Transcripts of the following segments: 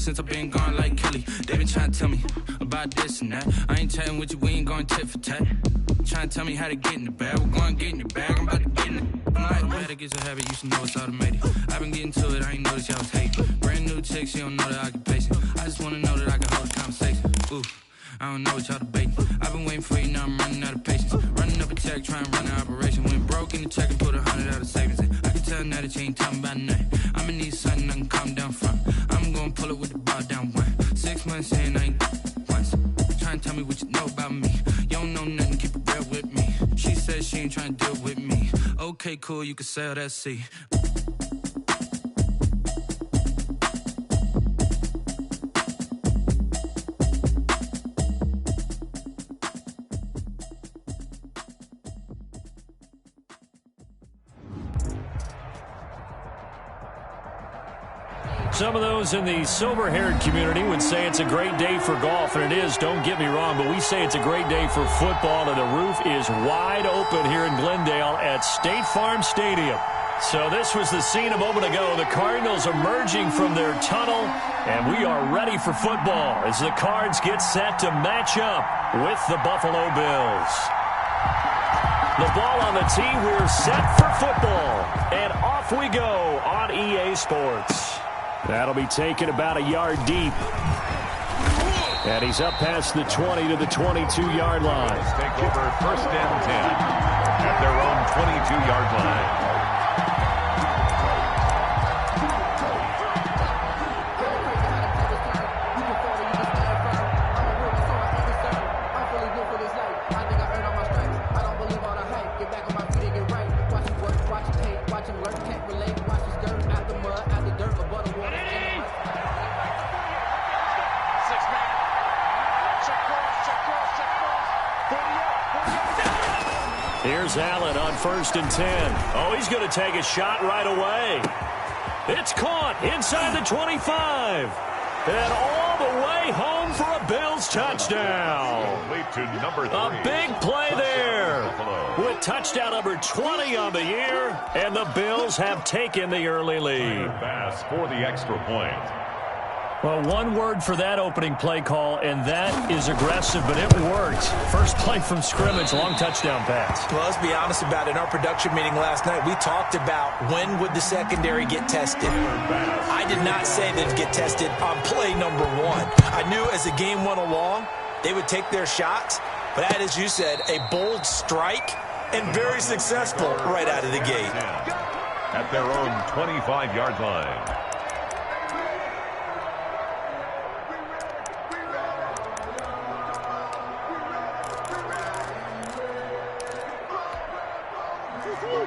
since I've been gone like Kelly. They been trying to tell me about this and that. I ain't chatting with you, we ain't going tit for tat. Trying to tell me how to get in the bag. We're going to get in the bag, I'm about to get in it. I'm like, automatic is a habit, you should know it's automated. I've been getting to it, I ain't noticed y'all was hating. Brand new chick, she don't know the occupation. I just wanna know that I can hold a conversation. Ooh, I don't know what y'all debating. I've been waiting for you, now I'm running out of patience. Running up a check, trying to run an operation. Went broke in the check and put 100 out of savings in. I can tell now that you ain't talking about nothing. I'ma need something I can calm down from. I'm gonna pull it with the bar down one. 6 months in, I ain't once. Trying to tell me what you know about me. You don't know nothing, keep it real with me. She said she ain't trying to deal with me. Okay, cool, you can sell that seat. Some of those in the silver-haired community would say it's a great day for golf, and it is, don't get me wrong, but we say it's a great day for football, and the roof is wide open here in Glendale at State Farm Stadium. So this was the scene a moment ago. The Cardinals emerging from their tunnel, and we are ready for football as the Cards get set to match up with the Buffalo Bills. The ball on the tee, we're set for football, and off we go on EA Sports. That'll be taken about a yard deep. And he's up past the 20 to the 22-yard line. Take over 1st and 10 at their own 22-yard line. Here's Allen on 1st and 10. Oh, he's going to take a shot right away. It's caught inside the 25. And all the way home for a Bills touchdown. A big play there. With touchdown number 20 on the year. And the Bills have taken the early lead. Pass for the extra point. Well, one word for that opening play call, and that is aggressive, but it worked. First play from scrimmage, long touchdown pass. Well, let's be honest about it. In our production meeting last night, we talked about when would the secondary get tested. I did not say that it'd get tested on play number 1. I knew as the game went along, they would take their shots, but that, as you said, a bold strike and very successful right out of the gate. At their own 25-yard line.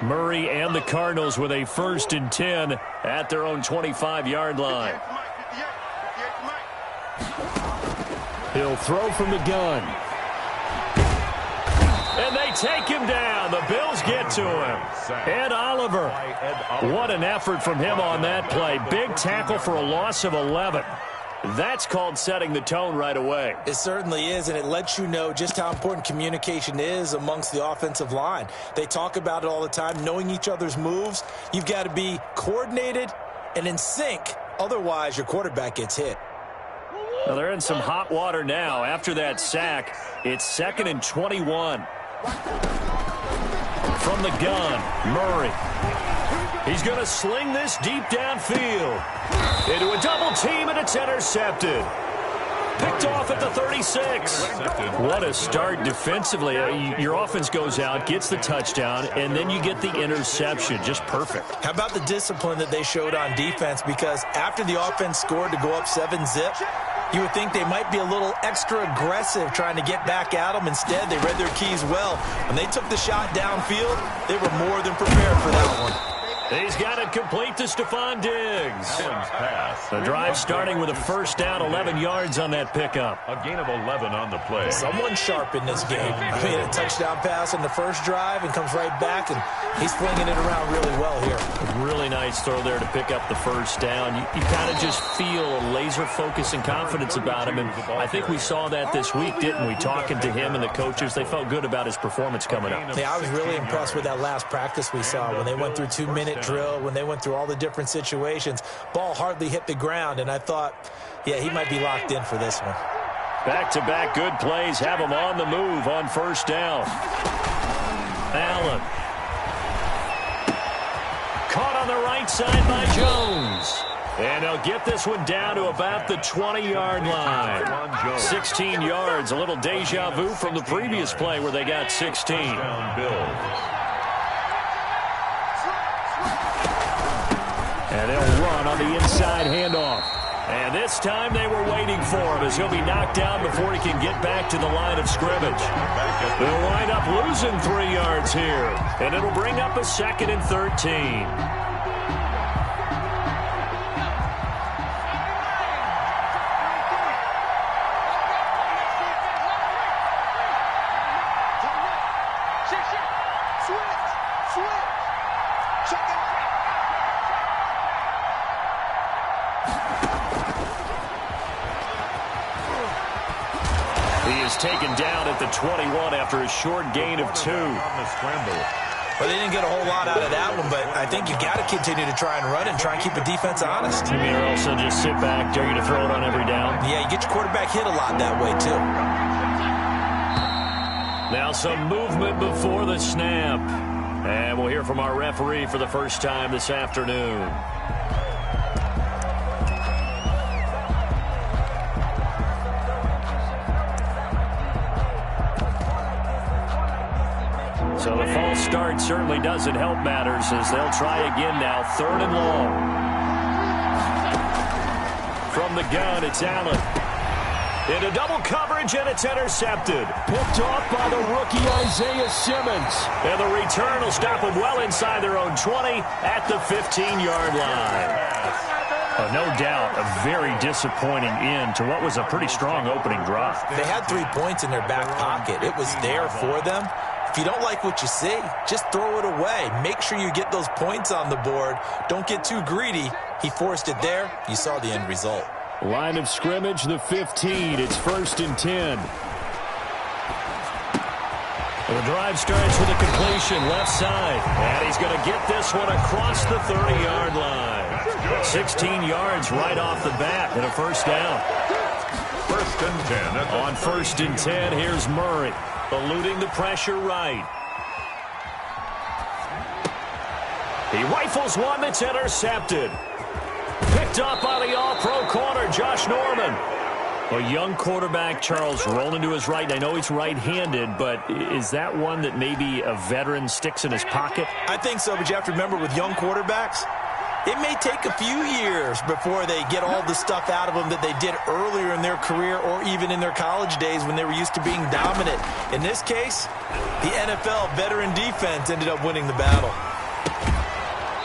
Murray and the Cardinals with a 1st and 10 at their own 25-yard line. He'll throw from the gun. And they take him down. The Bills get to him. Ed Oliver. What an effort from him on that play. Big tackle for a loss of 11. That's called setting the tone right away. It certainly is, and it lets you know just how important communication is amongst the offensive line. They talk about it all the time, knowing each other's moves. You've got to be coordinated and in sync. Otherwise, your quarterback gets hit. Well, they're in some hot water now. After that sack, it's 2nd and 21. From the gun, Murray. He's going to sling this deep downfield. Into a double team, and it's intercepted. Picked off at the 36. What a start defensively. Your offense goes out, gets the touchdown, and then you get the interception. Just perfect. How about the discipline that they showed on defense? Because after the offense scored to go up 7-zip, you would think they might be a little extra aggressive trying to get back at them. Instead, they read their keys well. When they took the shot downfield, they were more than prepared for that one. He's got it complete to Stephon Diggs. The drive starting with a 1st down, 11 yards on that pickup. A gain of 11 on the play. Someone sharp in this game. I mean, a touchdown pass on the first drive and comes right back, and he's flinging it around really well here. A really nice throw there to pick up the 1st down. You kind of just feel a laser focus and confidence about him, and I think we saw that this week, didn't we? Talking to him and the coaches, they felt good about his performance coming up. Yeah, I was really impressed with that last practice we saw when they went through 2-minute get drilled, when they went through all the different situations, ball hardly hit the ground, and I thought, yeah, he might be locked in for this one. Back-to-back good plays have him on the move on first down. Allen. Caught on the right side by Jones. And he'll get this one down to about the 20-yard line. 16 yards, a little deja vu from the previous play where they got 16. And they'll run on the inside handoff. And this time they were waiting for him as he'll be knocked down before he can get back to the line of scrimmage. They'll wind up losing 3 yards here. And it'll bring up a 2nd and 13. Taken down at the 21 after a short gain of 2. Well, they didn't get a whole lot out of that one, but I think you got to continue to try and run and try and keep the defense honest. You mean also just sit back, dare you to throw it on every down? Yeah, you get your quarterback hit a lot that way, too. Now some movement before the snap. And we'll hear from our referee for the first time this afternoon. So the false start certainly doesn't help matters as they'll try again now. 3rd and long. From the gun, it's Allen. Into double coverage, and it's intercepted. Picked off by the rookie Isaiah Simmons. And the return will stop them well inside their own 20 at the 15-yard line. No doubt, a very disappointing end to what was a pretty strong opening drive. They had 3 points in their back pocket. It was there for them. If you don't like what you see, just throw it away. Make sure you get those points on the board. Don't get too greedy. He forced it there. You saw the end result. Line of scrimmage, the 15. It's 1st and 10. The drive starts with a completion left side. And he's going to get this one across the 30-yard line. 16 yards right off the bat and a first down. 1st and 10. On 1st and 10, here's Murray. Eluding the pressure right. He rifles one that's intercepted. Picked up by the all-pro corner, Josh Norman. A young quarterback, Charles, rolling to his right. I know he's right-handed, but is that one that maybe a veteran sticks in his pocket? I think so, but you have to remember with young quarterbacks, it may take a few years before they get all the stuff out of them that they did earlier in their career or even in their college days when they were used to being dominant. In this case, the NFL veteran defense ended up winning the battle.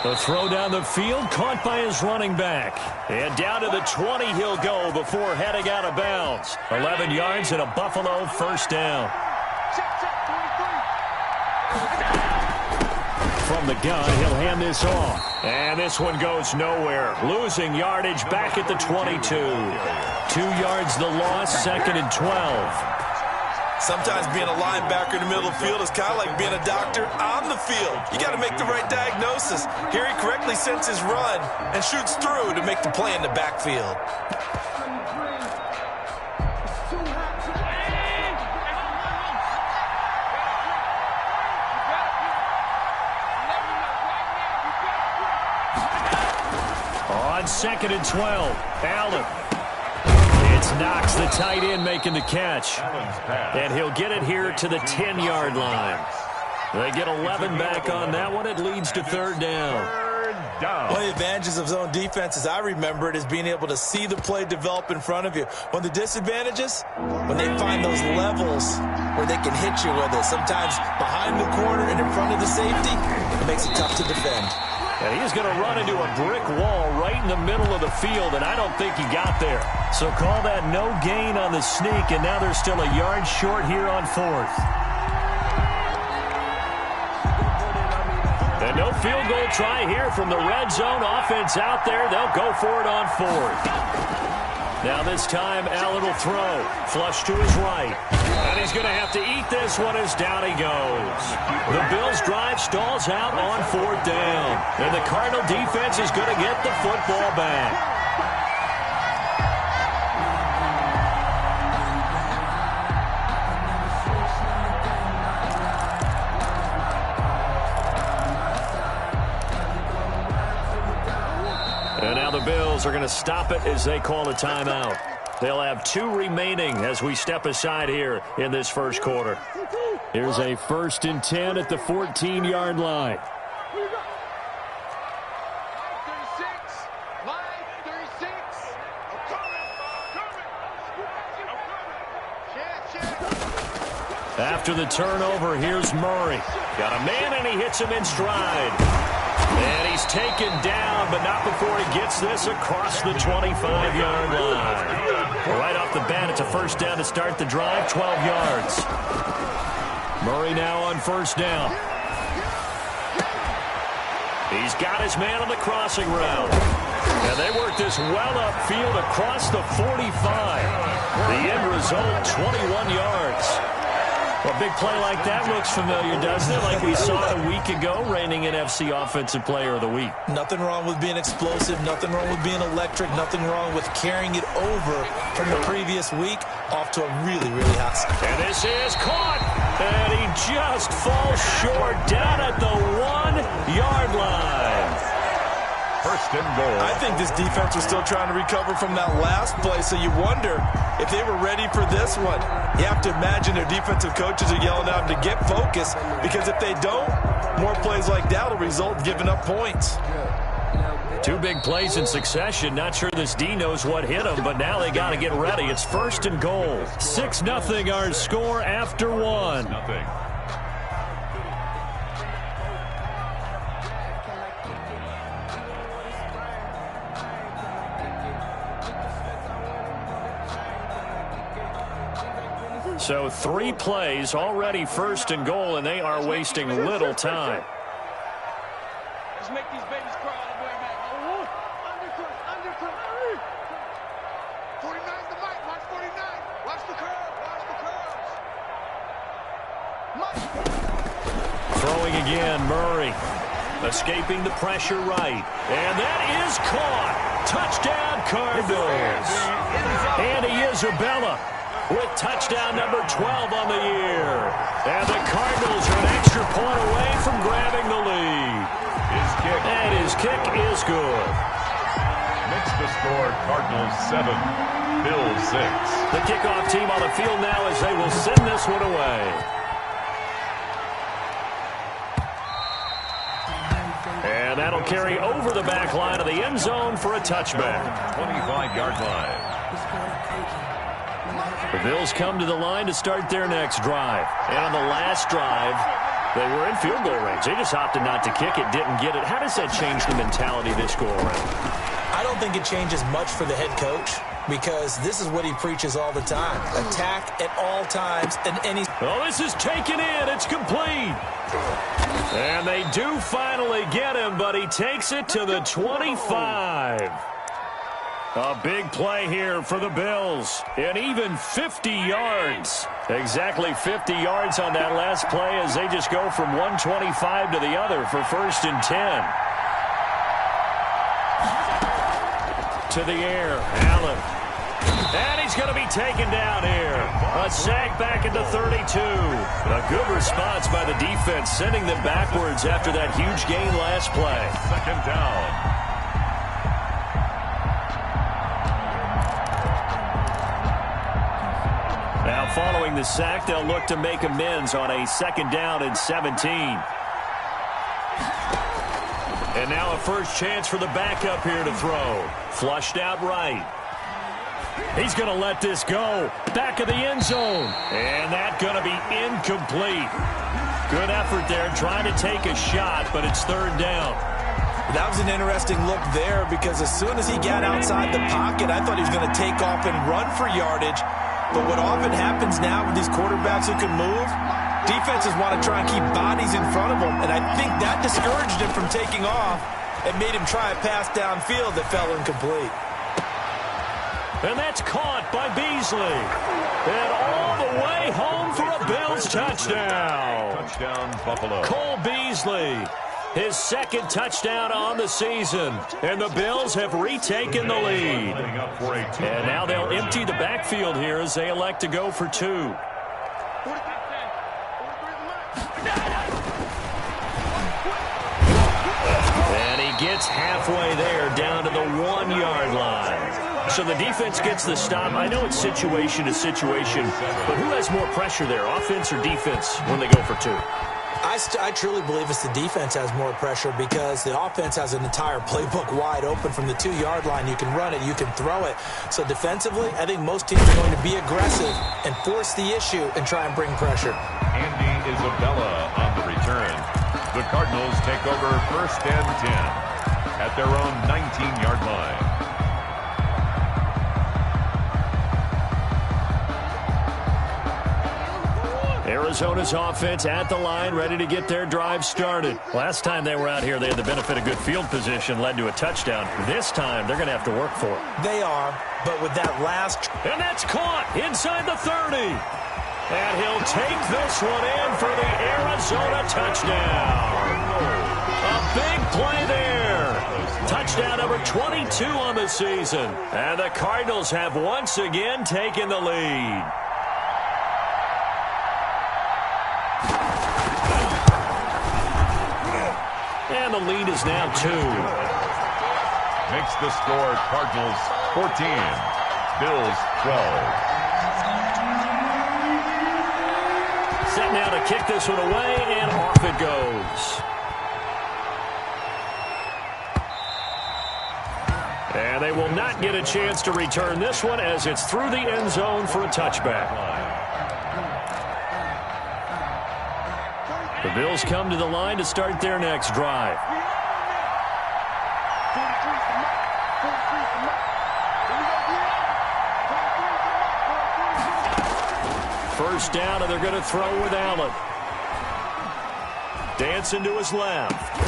The throw down the field, caught by his running back. And down to the 20 he'll go before heading out of bounds. 11 yards and a Buffalo first down. From the gun, he'll hand this off. And this one goes nowhere. Losing yardage back at the 22. 2 yards the loss, 2nd and 12. Sometimes being a linebacker in the middle of the field is kind of like being a doctor on the field. You got to make the right diagnosis. Here he correctly sets his run and shoots through to make the play in the backfield. On 2nd and 12, Allen. It's Knox, the tight end, making the catch. And he'll get it here to the 10-yard line. They get 11 back on that one. It leads to 3rd down. One of the advantages of zone defense, as I remember it, is being able to see the play develop in front of you. One of the disadvantages, when they find those levels where they can hit you with it, sometimes behind the corner and in front of the safety, it makes it tough to defend. And he's going to run into a brick wall right in the middle of the field, and I don't think he got there. So call that no gain on the sneak, and now they're still a yard short here on 4th. And no field goal try here from the red zone offense out there. They'll go for it on 4th. Now this time, Allen will throw. Flush to his right. And he's going to have to eat this one as down he goes. The Bills drive stalls out on 4th down. And the Cardinal defense is going to get the football back. And now the Bills are going to stop it as they call a timeout. They'll have 2 remaining as we step aside here in this first quarter. Here's a 1st and 10 at the 14-yard line. After the turnover, here's Murray. Got a man, and he hits him in stride. And he's taken down, but not before he gets this across the 25-yard line. Right off the bat, it's a 1st down to start the drive, 12 yards. Murray now on 1st down. He's got his man on the crossing route. And they work this well upfield across the 45. The end result, 21 yards. Well, a big play like that looks familiar, doesn't it? Like we saw it a week ago, reigning NFC Offensive Player of the Week. Nothing wrong with being explosive. Nothing wrong with being electric. Nothing wrong with carrying it over from the previous week off to a really, really hot start. And this is caught. And he just falls short down at the 1-yard line. 1st and goal. I think this defense was still trying to recover from that last play, so you wonder if they were ready for this one. You have to imagine their defensive coaches are yelling at them to get focused, because if they don't, more plays like that will result in giving up points. 2 big plays in succession. Not sure this D knows what hit him, but now they got to get ready. It's 1st and goal. 6-0 our score after 1. 6-0. So 3 plays, already 1st and goal, and they are wasting little time. Let's make these babies cry all the way back. Undercut. 49's the mic. Watch 49. Watch the curve. Throwing again, Murray. Escaping the pressure right. And that is caught. Touchdown, Cardinals. Andy Isabella with touchdown number 12 on the year. And the Cardinals are an extra point away from grabbing the lead. And his kick is good. Makes the score Cardinals 7, Bills 6. The kickoff team on the field now as they will send this one away. And that'll carry over the back line of the end zone for a touchback. 25-yard line. The Bills come to the line to start their next drive. And on the last drive, they were in field goal range. They just opted not to kick it, didn't get it. How does that change the mentality this go around? I don't think it changes much for the head coach, because this is what he preaches all the time. Attack at all times. And he's... Oh, this is taken in. It's complete. And they do finally get him, but he takes it to the 25. A big play here for the Bills. And even 50 yards. Exactly 50 yards on that last play as they just go from 125 to the other for 1st and 10. To the air, Allen. And he's going to be taken down here. A sack back at the 32. A good response by the defense, sending them backwards after that huge gain last play. 2nd down. Now following the sack, they'll look to make amends on a 2nd down and 17. And now a first chance for the backup here to throw. Flushed out right. He's going to let this go. Back of the end zone. And that's going to be incomplete. Good effort there trying to take a shot, but it's 3rd down. That was an interesting look there, because as soon as he got outside the pocket, I thought he was going to take off and run for yardage. But what often happens now with these quarterbacks who can move, defenses want to try and keep bodies in front of them, and I think that discouraged him from taking off and made him try a pass downfield that fell incomplete. And that's caught by Beasley. And all the way home for a Bills touchdown. Touchdown, Buffalo. Cole Beasley, his second touchdown on the season. And the Bills have retaken the lead. And now they'll empty the backfield here as they elect to go for two. And he gets halfway there down to the 1-yard line. So the defense gets the stop. I know it's situation to situation, but who has more pressure there, offense or defense, when they go for two? I truly believe it's the defense has more pressure because the offense has an entire playbook wide open from the 2-yard line. You can run it, you can throw it. So defensively, I think most teams are going to be aggressive and force the issue and try and bring pressure. Andy Isabella on the return. The Cardinals take over 1st and 10 at their own 19-yard line. Arizona's offense at the line, ready to get their drive started. Last time they were out here, they had the benefit of good field position, led to a touchdown. This time, they're going to have to work for it. They are, but with that last... And that's caught inside the 30. And he'll take this one in for the Arizona touchdown. A big play there. Touchdown number 22 on the season. And the Cardinals have once again taken the lead. And the lead is now 2. Makes the score Cardinals 14, Bills 12. Set now to kick this one away, and off it goes. And they will not get a chance to return this one as it's through the end zone for a touchback. The Bills come to the line to start their next drive. First down, and they're going to throw with Allen. Dancing to his left.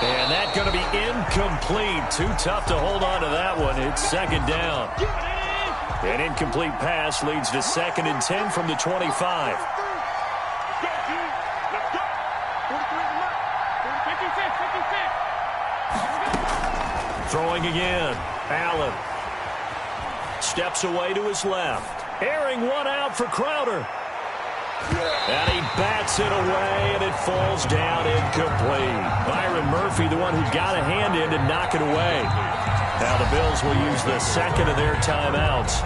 And that's going to be incomplete. Too tough to hold on to that one. It's second down. An incomplete pass leads to 2nd and 10 from the 25. Throwing again. Allen steps away to his left. Airing one out for Crowder. And he bats it away, and it falls down incomplete. Byron Murphy, the one who got a hand in to knock it away. Now the Bills will use the second of their timeouts.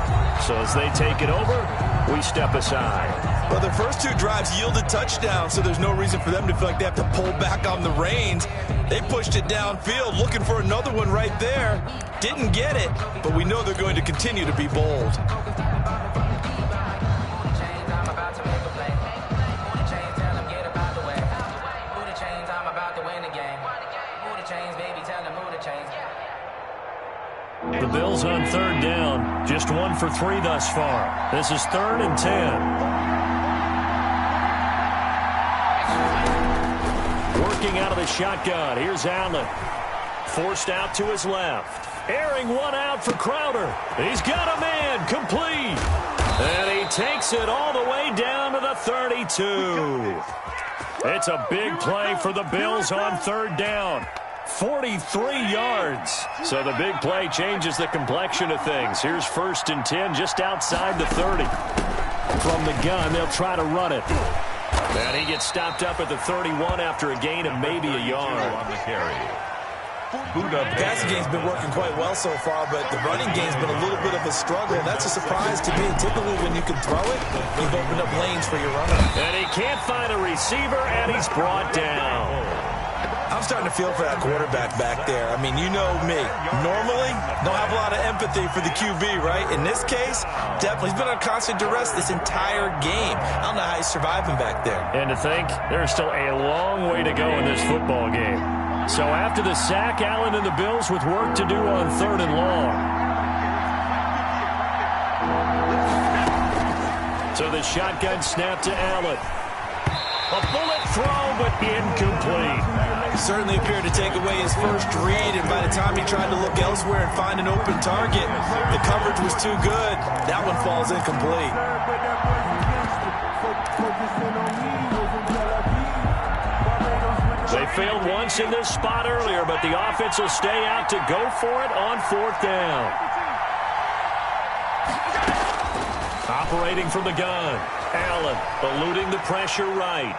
So as they take it over, we step aside. Well, their first 2 drives yielded touchdowns, so there's no reason for them to feel like they have to pull back on the reins. They pushed it downfield, looking for another one right there. Didn't get it, but we know they're going to continue to be bold. The Bills on 3rd down, just 1 for 3 thus far. This is 3rd and 10. Working out of the shotgun. Here's Allen. Forced out to his left. Airing one out for Crowder. He's got a man. Complete. And he takes it all the way down to the 32. It's a big play for the Bills on 3rd down. 43 yards. So the big play changes the complexion of things. Here's 1st and 10 just outside the 30. From the gun, they'll try to run it. And he gets stopped up at the 31 after a gain of maybe a yard. On the carry. The passing game's been working quite well so far, but the running game's been a little bit of a struggle. That's a surprise to me. Typically, when you can throw it, you've opened up lanes for your runner. And he can't find a receiver, and he's brought down. I'm starting to feel for that quarterback back there. I mean, you know me. Normally, don't have a lot of empathy for the QB, right? In this case, definitely. He's been on constant duress this entire game. I don't know how he's surviving back there. And to think, there's still a long way to go in this football game. So after the sack, Allen and the Bills with work to do on 3rd and long. So the shotgun snap to Allen. A bullet throw, but incomplete. Certainly appeared to take away his first read, and by the time he tried to look elsewhere and find an open target, the coverage was too good. That one falls incomplete. They failed once in this spot earlier, but the offense will stay out to go for it on 4th down. Operating from the gun, Allen eluding the pressure right.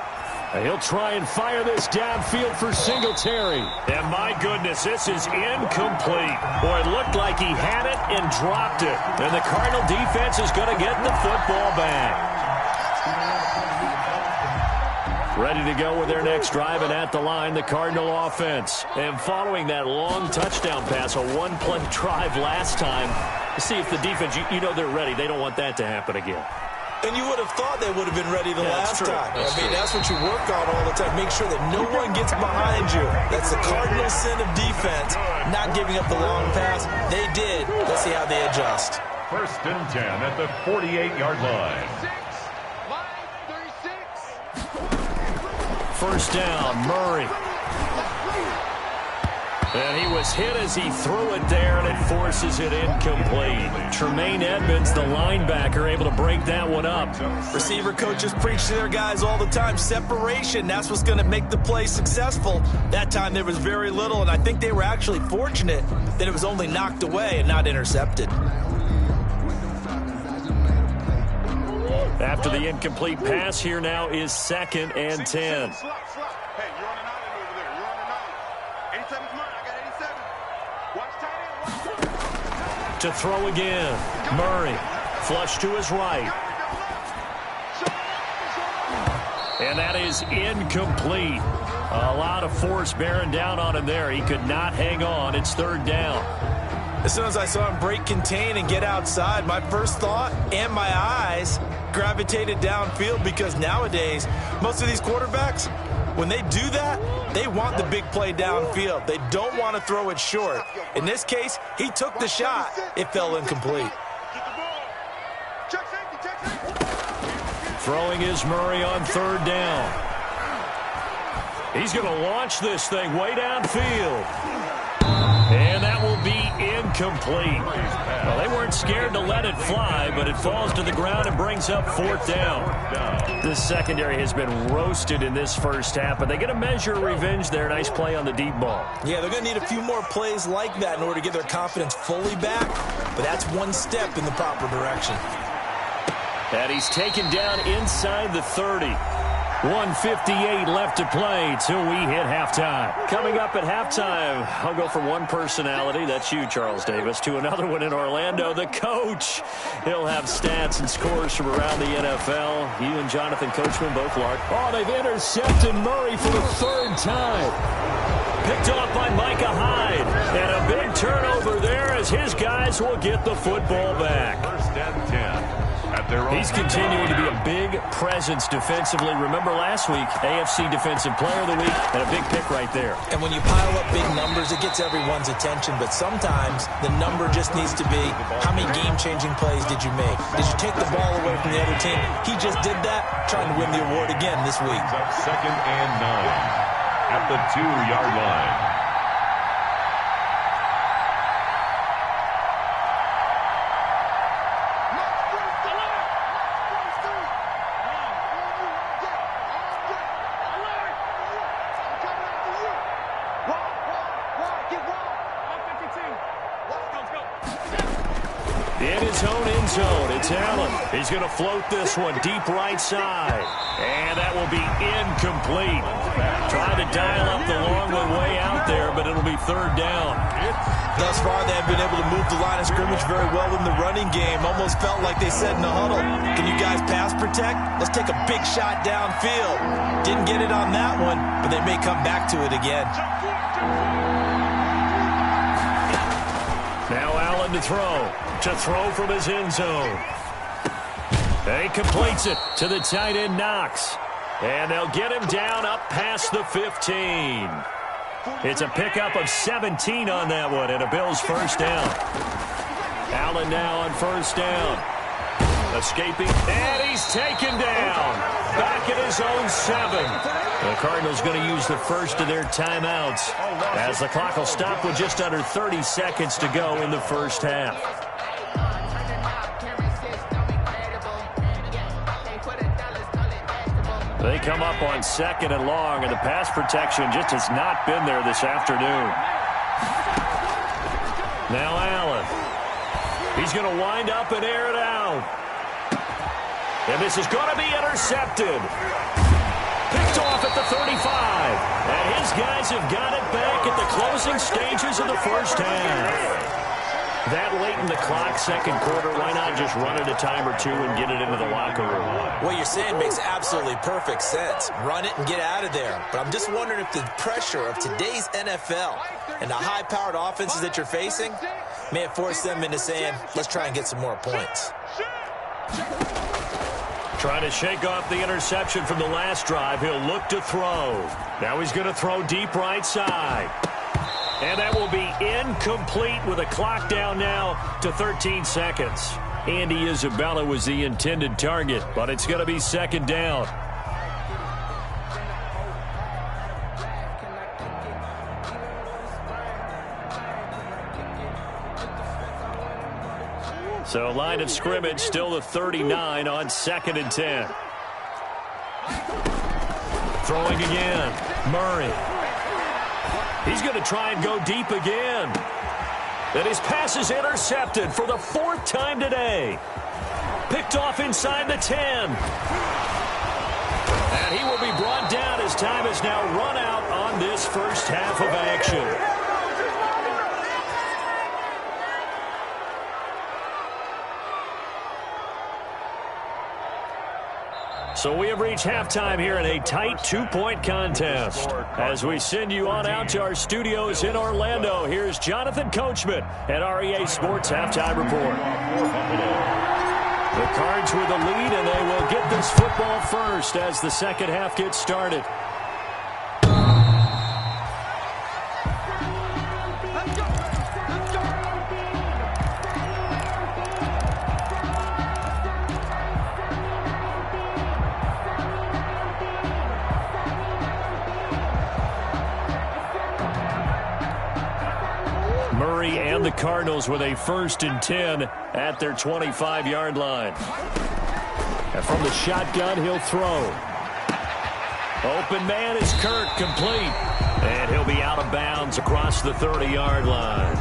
He'll try and fire this downfield for Singletary. And my goodness, this is incomplete. Boy, it looked like he had it and dropped it. And the Cardinal defense is going to get the football back. Ready to go with their next drive, and at the line, the Cardinal offense. And following that long touchdown pass, a one-play drive last time, to see if the defense, you know they're ready. They don't want that to happen again. And you would have thought they would have been ready the last time. That's what you work on all the time. Make sure that no one gets behind you. That's the cardinal sin of defense, not giving up the long pass. They did. Let's see how they adjust. 1st and 10 at the 48-yard line. 1st down, Murray. And he was hit as he threw it there, and it forces it incomplete. Tremaine Edmonds, the linebacker, able to break that one up. Receiver coaches preach to their guys all the time. Separation, that's what's going to make the play successful. That time there was very little, and I think they were actually fortunate that it was only knocked away and not intercepted. After the incomplete pass, here now is 2nd and 10. To throw again. Murray. Flush to his right. And that is incomplete. A lot of force bearing down on him there. He could not hang on. It's 3rd down. As soon as I saw him break contain and get outside, my first thought and my eyes gravitated downfield, because nowadays, most of these quarterbacks, when they do that, they want the big play downfield. They don't want to throw it short. In this case, he took the shot. It fell incomplete. Throwing is Murray on 3rd down. He's going to launch this thing way downfield. And that will be incomplete. Well, they weren't scared to let it fly, but it falls to the ground and brings up 4th down. This secondary has been roasted in this first half, but they get a measure of revenge there. Nice play on the deep ball. Yeah, they're going to need a few more plays like that in order to get their confidence fully back, but that's one step in the proper direction. And he's taken down inside the 30. 1:58 left to play till we hit halftime. Coming up at halftime, I'll go from one personality, that's you, Charles Davis, to another one in Orlando, the coach. He'll have stats and scores from around the NFL. You and Jonathan Coachman both large. Oh, they've intercepted Murray for the 3rd time. Picked off by Micah Hyde. And a big turnover there as his guys will get the football back. 1st and 10. He's continuing to be a big presence defensively. Remember last week, AFC Defensive Player of the Week, and a big pick right there. And when you pile up big numbers, it gets everyone's attention. But sometimes the number just needs to be, how many game-changing plays did you make? Did you take the ball away from the other team? He just did that, trying to win the award again this week. 2nd and 9 at the 2-yard line. It's Allen. He's going to float this one deep right side. And that will be incomplete. Trying to dial up the long one way out there, but it'll be 3rd down. Thus far, they have been able to move the line of scrimmage very well in the running game. Almost felt like they said in the huddle, can you guys pass protect? Let's take a big shot downfield. Didn't get it on that one, but they may come back to it again. Now Allen to throw from his end zone. He completes it to the tight end, Knox. And they'll get him down up past the 15. It's a pickup of 17 on that one, and a Bills 1st down. Allen now on 1st down. Escaping, and he's taken down. Back at his own 7. The Cardinals going to use the first of their timeouts as the clock will stop with just under 30 seconds to go in the first half. They come up on 2nd and long, and the pass protection just has not been there this afternoon. Now Allen. He's going to wind up and air it out. And this is going to be intercepted. Picked off at the 35. And his guys have got it back at the closing stages of the first half. That late in the clock, second quarter, why not just run it a time or two and get it into the locker room? What you're saying makes absolutely perfect sense. Run it and get out of there. But I'm just wondering if the pressure of today's NFL and the high-powered offenses that you're facing may have forced them into saying, let's try and get some more points. Trying to shake off the interception from the last drive. He'll look to throw. Now he's going to throw deep right side. And that will be incomplete with a clock down now to 13 seconds. Andy Isabella was the intended target, but it's going to be 2nd down. So line of scrimmage still the 39 on 2nd and 10. Throwing again. Murray. He's going to try and go deep again. And his pass is intercepted for the 4th time today. Picked off inside the 10. And he will be brought down as time has now run out on this first half of action. So we have reached halftime here in a tight 2-point contest. As we send you on out to our studios in Orlando, here's Jonathan Coachman at REA Sports Halftime Report. The Cards with the lead, and they will get this football first as the second half gets started. And the Cardinals with a 1st and 10 at their 25-yard line. And from the shotgun, he'll throw. Open man is Kirk, complete. And he'll be out of bounds across the 30-yard line.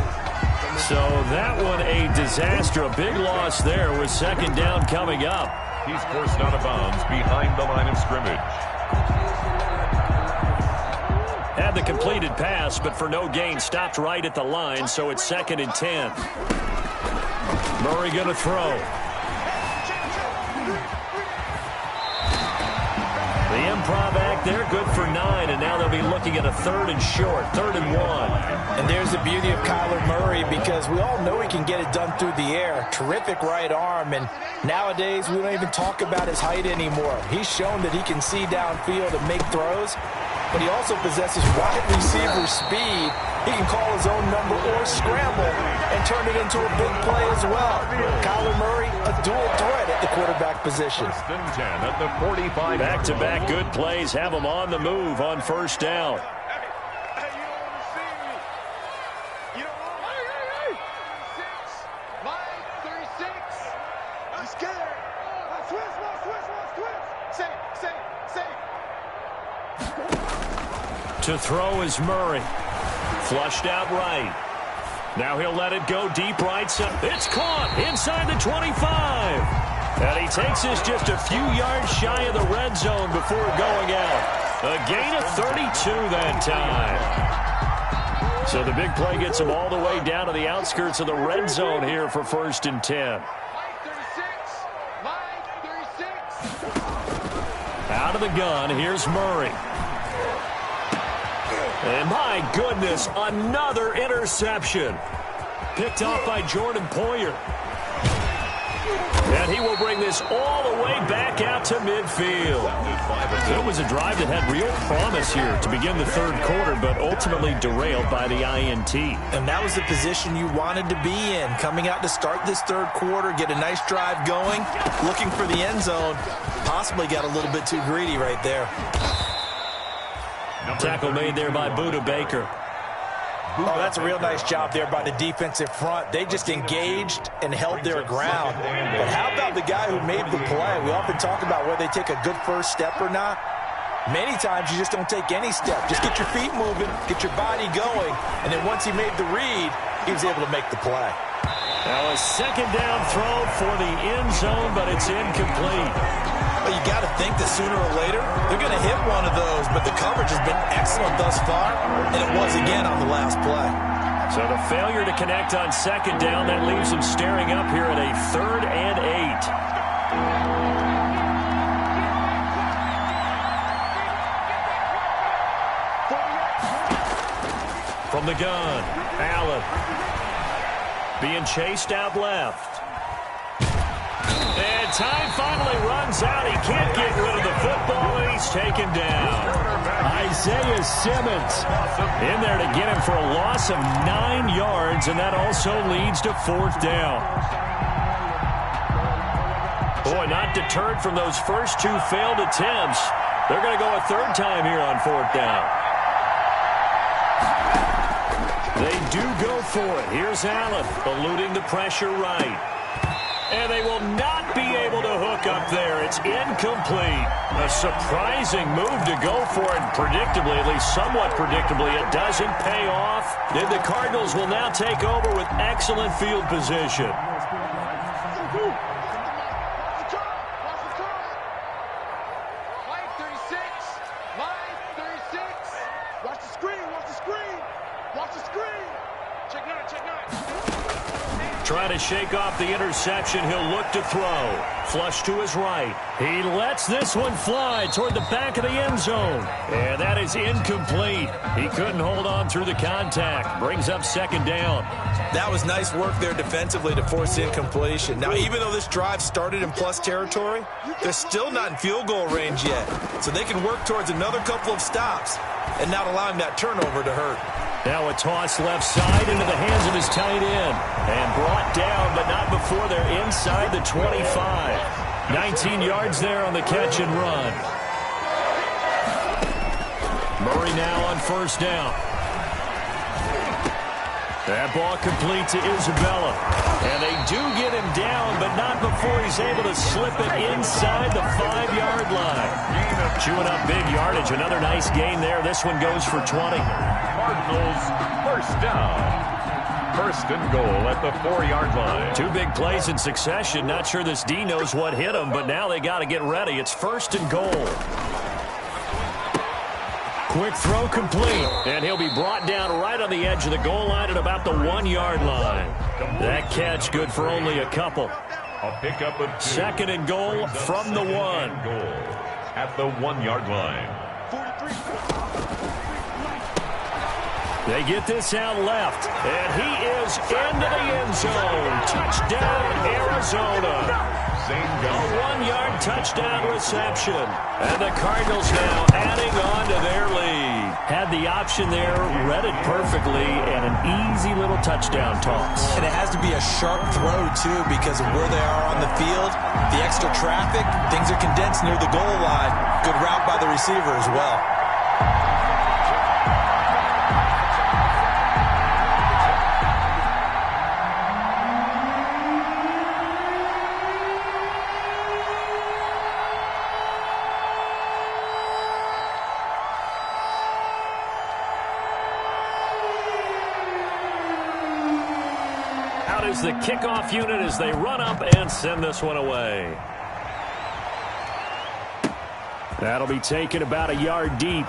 So that one a disaster, a big loss there with 2nd down coming up. He's forced out of bounds behind the line of scrimmage. Had the completed pass, but for no gain, stopped right at the line, so it's 2nd and 10. Murray going to throw. The improv act there, good for 9, and now they'll be looking at a 3rd and short, 3rd and 1. And there's the beauty of Kyler Murray, because we all know he can get it done through the air. Terrific right arm, and nowadays we don't even talk about his height anymore. He's shown that he can see downfield and make throws, but he also possesses wide receiver speed. He can call his own number or scramble and turn it into a big play as well. Kyler Murray, a dual threat at the quarterback position. 1st and 10 at the 45. Back-to-back good plays have him on the move on 1st down. To throw is Murray. Flushed out right. Now he'll let it go deep right side. It's caught inside the 25. And he takes this just a few yards shy of the red zone before going out. A gain of 32 that time. So the big play gets him all the way down to the outskirts of the red zone here for 1st and 10. Out of the gun, here's Murray. And my goodness, another interception. Picked off by Jordan Poyer. And he will bring this all the way back out to midfield. It was a drive that had real promise here to begin the third quarter, but ultimately derailed by the INT. And that was the position you wanted to be in. Coming out to start this third quarter, get a nice drive going, looking for the end zone. Possibly got a little bit too greedy right there. Tackle made there by Buda Baker. Oh, that's a real nice job there by the defensive front. They just engaged and held their ground. But how about the guy who made the play? We often talk about whether they take a good first step or not. Many times you just don't take any step. Just get your feet moving, get your body going, and then once he made the read, he was able to make the play. Now a second down throw for the end zone, but it's incomplete. Well, you got to think that sooner or later they're going to hit one of those, but the coverage has been excellent thus far, and it was again on the last play. So the failure to connect on second down, that leaves them staring up here at a 3rd and 8. From the gun, Allen. Being chased out left. And time finally runs out. He can't get rid of the football, and he's taken down. Isaiah Simmons in there to get him for a loss of 9 yards, and that also leads to 4th down. Boy, not deterred from those first 2 failed attempts. They're going to go a 3rd time here on 4th down. They do go for it. Here's Allen eluding the pressure right. And they will not be able to hook up there. It's incomplete. A surprising move to go for it. Predictably, at least somewhat predictably, it doesn't pay off. And the Cardinals will now take over with excellent field position. Trying to shake off the interception. He'll look to throw. Flush to his right. He lets this one fly toward the back of the end zone. And that is incomplete. He couldn't hold on through the contact. Brings up 2nd down. That was nice work there defensively to force incompletion. Now, even though this drive started in plus territory, they're still not in field goal range yet. So they can work towards another couple of stops and not allowing that turnover to hurt. Now a toss left side into the hands of his tight end. And brought down, but not before they're inside the 25. 19 yards there on the catch and run. Murray now on 1st down. That ball complete to Isabella. And they do get him down, but not before he's able to slip it inside the 5-yard line. Chewing up big yardage. Another nice gain there. This one goes for 20. Cardinals 1st down. 1st and goal at the 4-yard line. 2 big plays in succession. Not sure this D knows what hit him, but now they got to get ready. It's 1st and goal. Quick throw complete, and he'll be brought down right on the edge of the goal line at about the 1-yard line. That catch good for only a couple. A pickup of 2. 2nd and goal from the 1. Goal at the 1-yard line. They get this out left, and he is into the end zone. Touchdown, Arizona. A 1-yard touchdown reception. And the Cardinals now adding on to their lead. Had the option there, read it perfectly, and an easy little touchdown toss. And it has to be a sharp throw, too, because of where they are on the field, the extra traffic, things are condensed near the goal line. Good route by the receiver as well. Is the kickoff unit as they run up and send this one away. That'll be taken about a yard deep.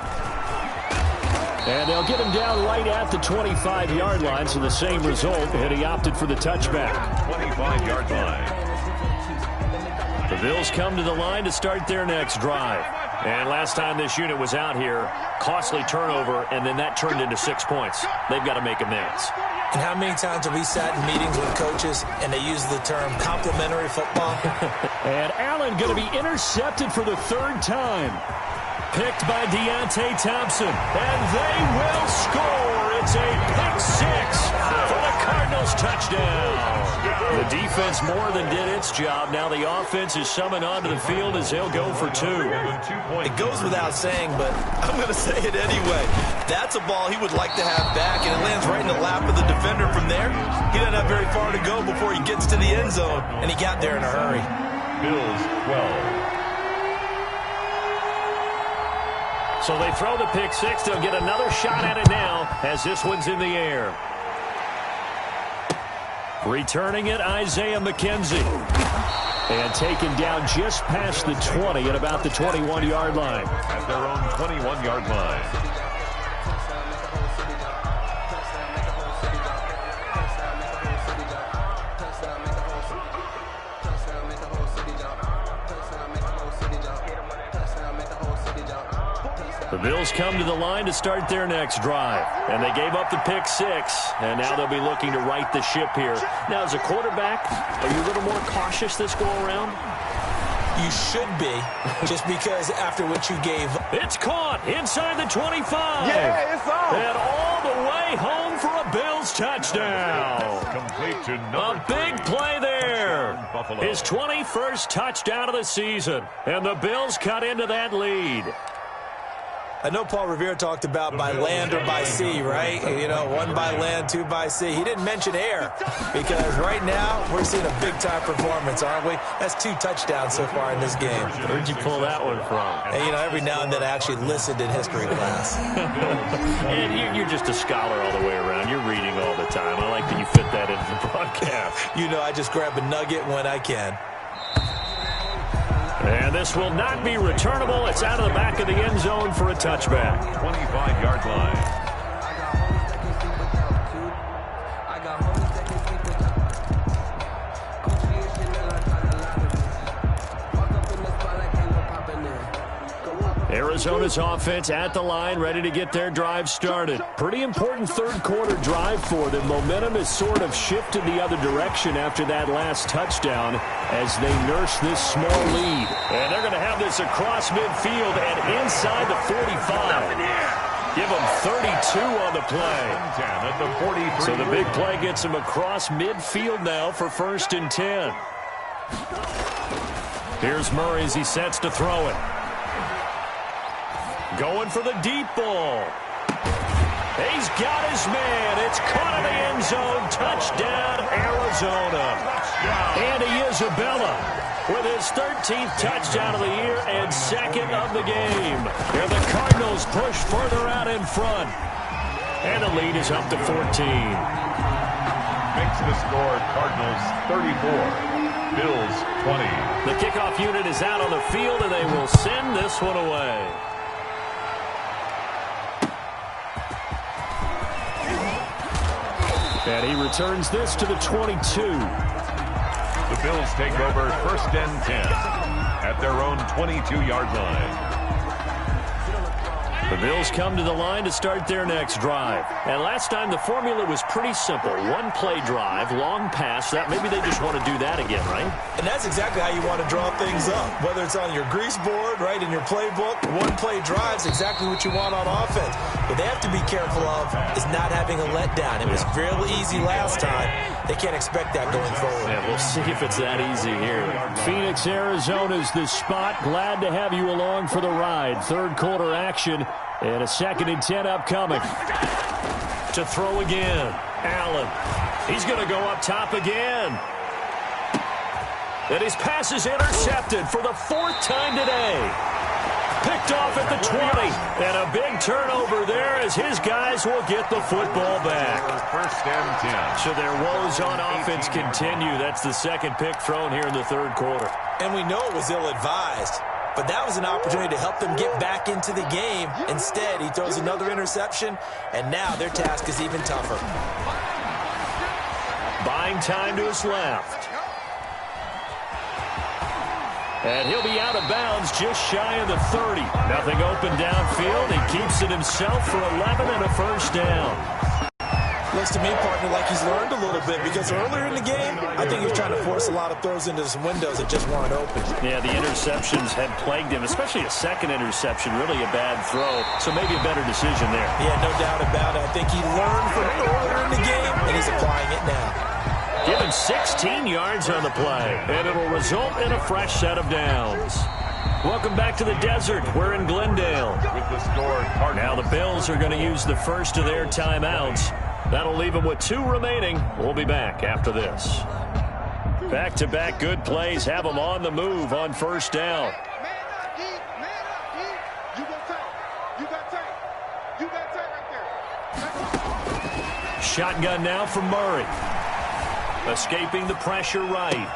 And they'll get him down right at the 25-yard line, so the same result, and he opted for the touchback. 25-yard line. The Bills come to the line to start their next drive. And last time this unit was out here, costly turnover, and then that turned into 6 points. They've got to make amends. And how many times have we sat in meetings with coaches and they use the term complimentary football? And Allen going to be intercepted for the third time. Picked by Deontay Thompson. And they will score. It's a pick six for the Cardinals touchdown. The defense more than did its job. Now the offense is summoned onto the field as they'll go for two. It goes without saying, but I'm going to say it anyway. That's a ball he would like to have back, and it lands right in the lap of the defender from there. He doesn't have very far to go before he gets to the end zone, and he got there in a hurry. Bills 12. So they throw the pick six. They'll get another shot at it now as this one's in the air. Returning it, Isaiah McKenzie. And taken down just past the 20 at about the 21-yard line. At their own 21-yard line. The Bills come to the line to start their next drive. And they gave up the pick six. And now they'll be looking to right the ship here. Now, as a quarterback, are you a little more cautious this go-around? You should be, just because after what you gave. It's caught inside the 25. Yeah, it's on. And all the way home for a Bills touchdown. Complete to A big play there. His 21st touchdown of the season. And the Bills cut into that lead. I know Paul Revere talked about by land or by sea, right? You know, one by land, two by sea. He didn't mention air because right now we're seeing a big-time performance, aren't we? That's 2 touchdowns so far in this game. Where'd you pull that one from? And, you know, every now and then I actually listened in history class. And you're just a scholar all the way around. You're reading all the time. I like that you fit that into the broadcast. You know, I just grab a nugget when I can. And this will not be returnable. It's out of the back of the end zone for a touchback. 25-yard line. Arizona's offense at the line, ready to get their drive started. Pretty important third-quarter drive for them. Momentum has sort of shifted the other direction after that last touchdown as they nurse this small lead. And they're going to have this across midfield and inside the 45. Give them 32 on the play. At the 43. So the big play gets them across midfield now for 1st and 10. Here's Murray as he sets to throw it. Going for the deep ball. He's got his man. It's caught in the end zone. Touchdown, Arizona. Andy Isabella with his 13th touchdown of the year and 2nd of the game. Here the Cardinals push further out in front. And the lead is up to 14. Makes the score Cardinals 34. Bills 20. The kickoff unit is out on the field, and they will send this one away. And he returns this to the 22. The Bills take over 1st and 10 at their own 22-yard line. The Bills come to the line to start their next drive. And last time the formula was pretty simple. 1-play drive, long pass. That maybe they just want to do that again, right? And that's exactly how you want to draw things up. Whether it's on your grease board, right, in your playbook, 1-play drive is exactly what you want on offense. What they have to be careful of is not having a letdown. It was real easy last time. They can't expect that going forward. Yeah, we'll see if it's that easy here. Phoenix, Arizona's the spot. Glad to have you along for the ride. Third quarter action. And a 2nd and 10 upcoming. To throw again. Allen. He's going to go up top again. And his pass is intercepted for the 4th time today. Picked off at the 20. And a big turnover there as his guys will get the football back. 1st and 10. So their woes on offense continue. That's the 2nd pick thrown here in the 3rd quarter. And we know it was ill-advised. But that was an opportunity to help them get back into the game. Instead, he throws another interception, and now their task is even tougher. Buying time to his left. And he'll be out of bounds just shy of the 30. Nothing open downfield. He keeps it himself for 11 and a 1st down. Looks to me, partner, like he's learned a little bit because earlier in the game, I think he was trying to force a lot of throws into some windows that just weren't open. Yeah, the interceptions had plagued him, especially a second interception, really a bad throw. So maybe a better decision there. Yeah, no doubt about it. I think he learned from earlier in the game, and he's applying it now. Given 16 yards on the play, and it'll result in a fresh set of downs. Welcome back to the desert. We're in Glendale. With the score, Now the Bills are going to use the first of their timeouts. That'll leave them with 2 remaining. We'll be back after this. Back-to-back good plays have them on the move on first down. Shotgun now from Murray. Escaping the pressure right.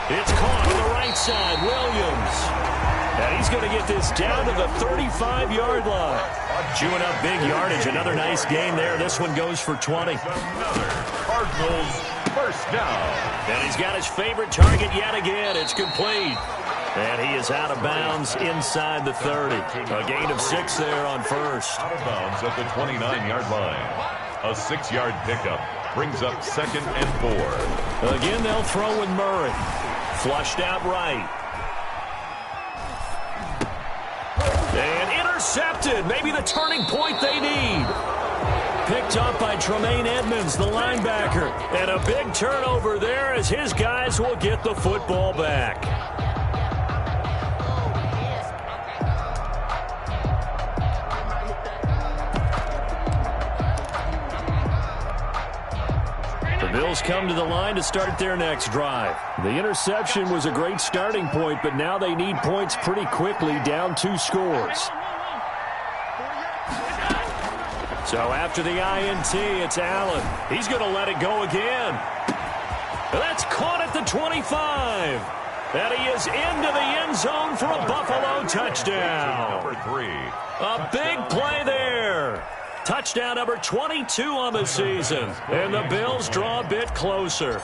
It's caught on the right side. Williams. And he's going to get this down to the 35-yard line. Chewing up big yardage. Another nice gain there. This one goes for 20. another Cardinals first down. And he's got his favorite target yet again. It's complete. And he is out of bounds inside the 30. A gain of 6 there on first. Out of bounds at the 29-yard line. A 6-yard pickup brings up 2nd and 4. Again, they'll throw with Murray. Flushed out right. And intercepted. Maybe the turning point they need. Picked up by Tremaine Edmonds, the linebacker. And a big turnover there as his guys will get the football back. The Bills come to the line to start their next drive. The interception was a great starting point, but now they need points pretty quickly, down 2 scores. So after the INT, it's Allen. He's going to let it go again. That's caught at the 25. And he is into the end zone for a Buffalo touchdown. Number 3. A big play there. Touchdown number 22 on the season. And the Bills draw a bit closer.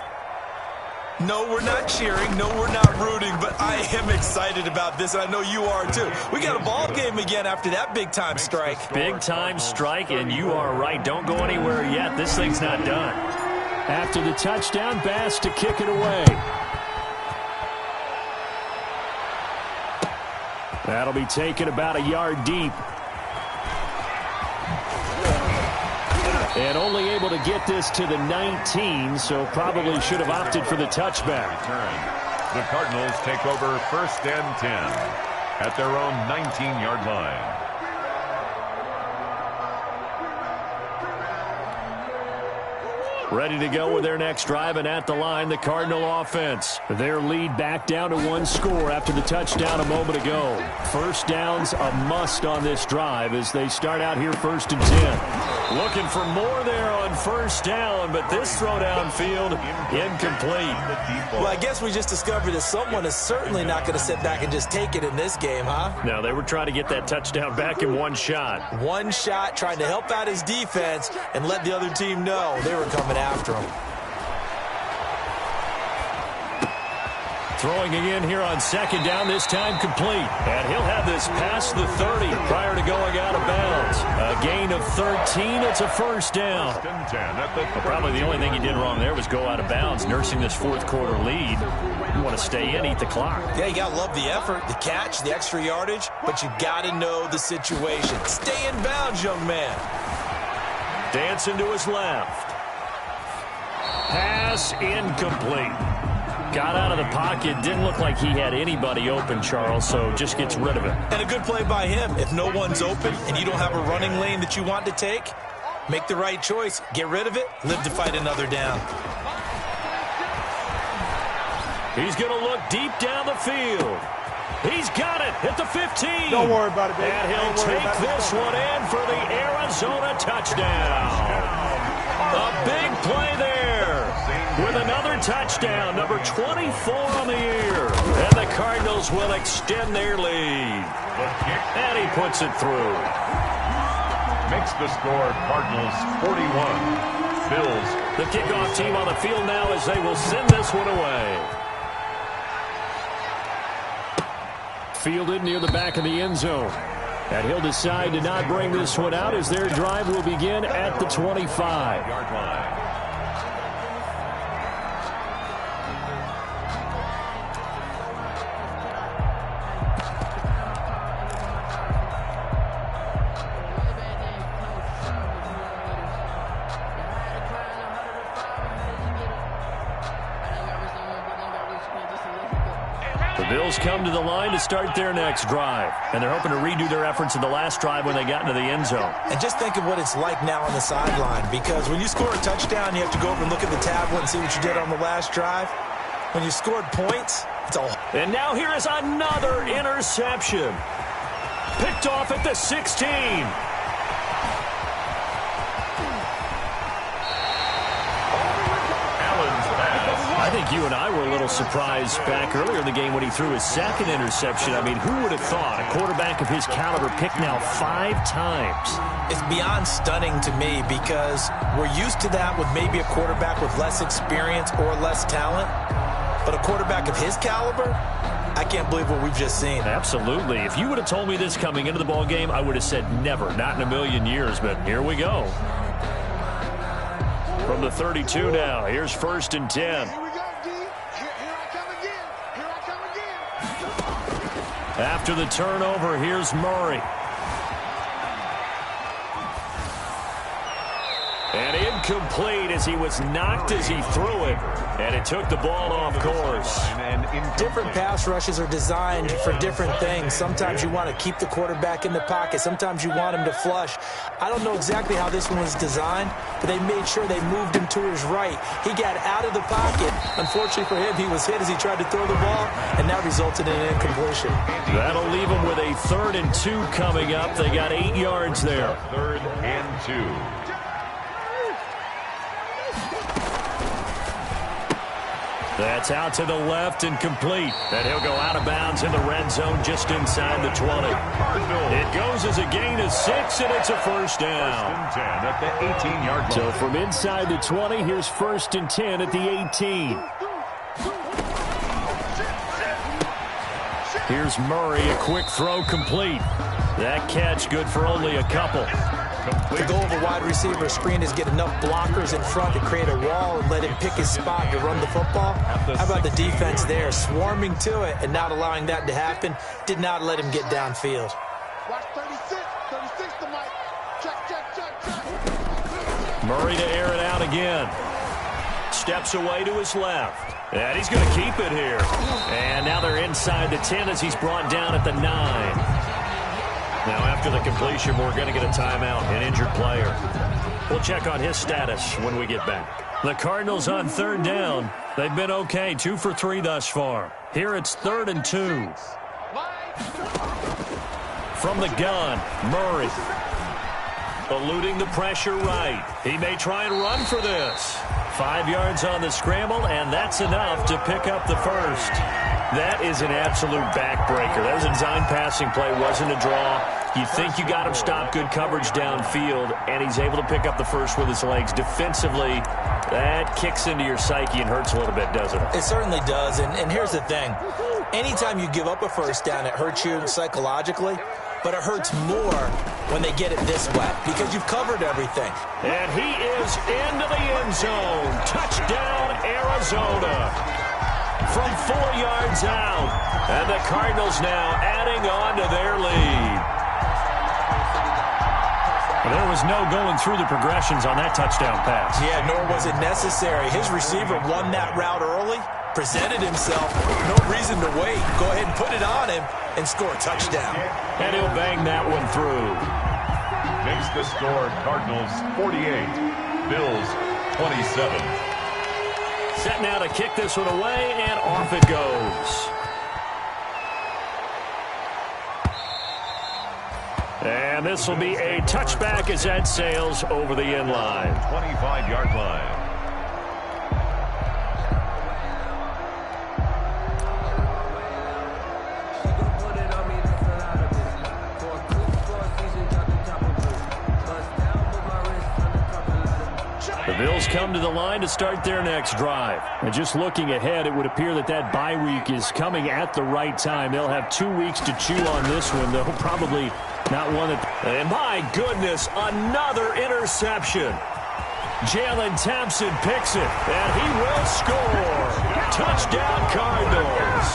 No, we're not cheering. No, we're not rooting. But I am excited about this, and I know you are too. We got a ball game again after that big-time strike. Big-time strike, and you are right. Don't go anywhere yet. This thing's not done. After the touchdown, Bass to kick it away. That'll be taken about a yard deep. And only able to get this to the 19, so probably should have opted for the touchback. The Cardinals take over 1st and 10 at their own 19-yard line. Ready to go with their next drive, and at the line, the Cardinal offense. Their lead back down to 1 score after the touchdown a moment ago. First down's a must on this drive as they start out here 1st and 10. Looking for more there on first down, but this throw downfield incomplete. Well, I guess we just discovered that someone is certainly not going to sit back and just take it in this game, huh? No, they were trying to get that touchdown back in 1 shot. 1 shot, trying to help out his defense and let the other team know they were coming after him. Throwing again here on 2nd down, this time complete. And he'll have this past the 30 prior to going out of bounds. A gain of 13, it's a first down. Well, probably the only thing he did wrong there was go out of bounds, nursing this 4th quarter lead. You want to stay in, eat the clock. Yeah, you got to love the effort, the catch, the extra yardage, but you got to know the situation. Stay in bounds, young man. Dancing to his left. Pass incomplete. Got out of the pocket. Didn't look like he had anybody open, Charles, so just gets rid of it. And a good play by him. If no one's open and you don't have a running lane that you want to take, make the right choice. Get rid of it. Live to fight another down. He's going to look deep down the field. He's got it at the 15. Don't worry about it, baby. And he'll take this one in for the Arizona touchdown. A big play there with another touchdown, number 24 on the year. And the Cardinals will extend their lead. And he puts it through. Makes the score Cardinals 41. Bills. The kickoff team on the field now as they will send this one away. Fielded near the back of the end zone. And he'll decide to not bring this one out as their drive will begin at the 25-yard line. Bills come to the line to start their next drive, and they're hoping to redo their efforts in the last drive when they got into the end zone. And just think of what it's like now on the sideline, because when you score a touchdown, you have to go over and look at the tablet and see what you did on the last drive. When you scored points, it's all. And now here is another interception. Picked off at the 16. I think you and I were a little surprised back earlier in the game when he threw his second interception. I mean, who would have thought a quarterback of his caliber picked now 5 times? It's beyond stunning to me because we're used to that with maybe a quarterback with less experience or less talent. But a quarterback of his caliber, I can't believe what we've just seen. Absolutely. If you would have told me this coming into the ball game, I would have said never, not in a million years. But here we go. From the 32 now, here's 1st and 10. After the turnover, here's Murray. And incomplete as he was knocked as he threw it. And it took the ball off course. Different pass rushes are designed for different things. Sometimes you want to keep the quarterback in the pocket. Sometimes you want him to flush. I don't know exactly how this one was designed, but they made sure they moved him to his right. He got out of the pocket. Unfortunately for him, he was hit as he tried to throw the ball, and that resulted in an incompletion. That'll leave him with a 3rd and 2 coming up. They got 8 yards there. 3rd and 2. That's out to the left and complete. And he'll go out of bounds in the red zone just inside the 20. It goes as a gain of 6, and it's a 1st down. 1st and 10 at the 18-yard line. So from inside the 20, here's 1st and 10 at the 18. Here's Murray, a quick throw complete. That catch good for only a couple. The goal of a wide receiver screen is get enough blockers in front to create a wall and let him pick his spot to run the football. How about the defense there, swarming to it and not allowing that to happen? Did not let him get downfield. Watch 36 to Mike. Check. Murray to air it out again. Steps away to his left. And he's going to keep it here. And now they're inside the 10 as he's brought down at the 9. Now, after the completion, we're going to get a timeout, an injured player. We'll check on his status when we get back. The Cardinals on 3rd down. They've been okay, 2 for 3 thus far. Here it's 3rd and 2. From the gun, Murray. Eluding the pressure right. He may try and run for this. 5 yards on the scramble, and that's enough to pick up the 1st. That is an absolute backbreaker. That was a design passing play, wasn't a draw. You think you got him stopped, good coverage downfield, and he's able to pick up the 1st with his legs. Defensively, that kicks into your psyche and hurts a little bit, doesn't it? It certainly does, and here's the thing. Anytime you give up a 1st down, it hurts you psychologically, but it hurts more when they get it this way because you've covered everything. And he is into the end zone. Touchdown, Arizona. From 4 yards out. And the Cardinals now adding on to their lead. There was no going through the progressions on that touchdown pass. Yeah, nor was it necessary. His receiver won that route early, presented himself. No reason to wait. Go ahead and put it on him and score a touchdown. And he'll bang that one through. Makes the score Cardinals 48, Bills 27. Set now to kick this one away, and off it goes. And this will be a touchback as that sails over the end line. 25-yard line. Bills come to the line to start their next drive. And just looking ahead, it would appear that that bye week is coming at the right time. They'll have 2 weeks to chew on this one, though probably not one that... And my goodness, another interception. Jalen Thompson picks it, and he will score. Touchdown, Cardinals.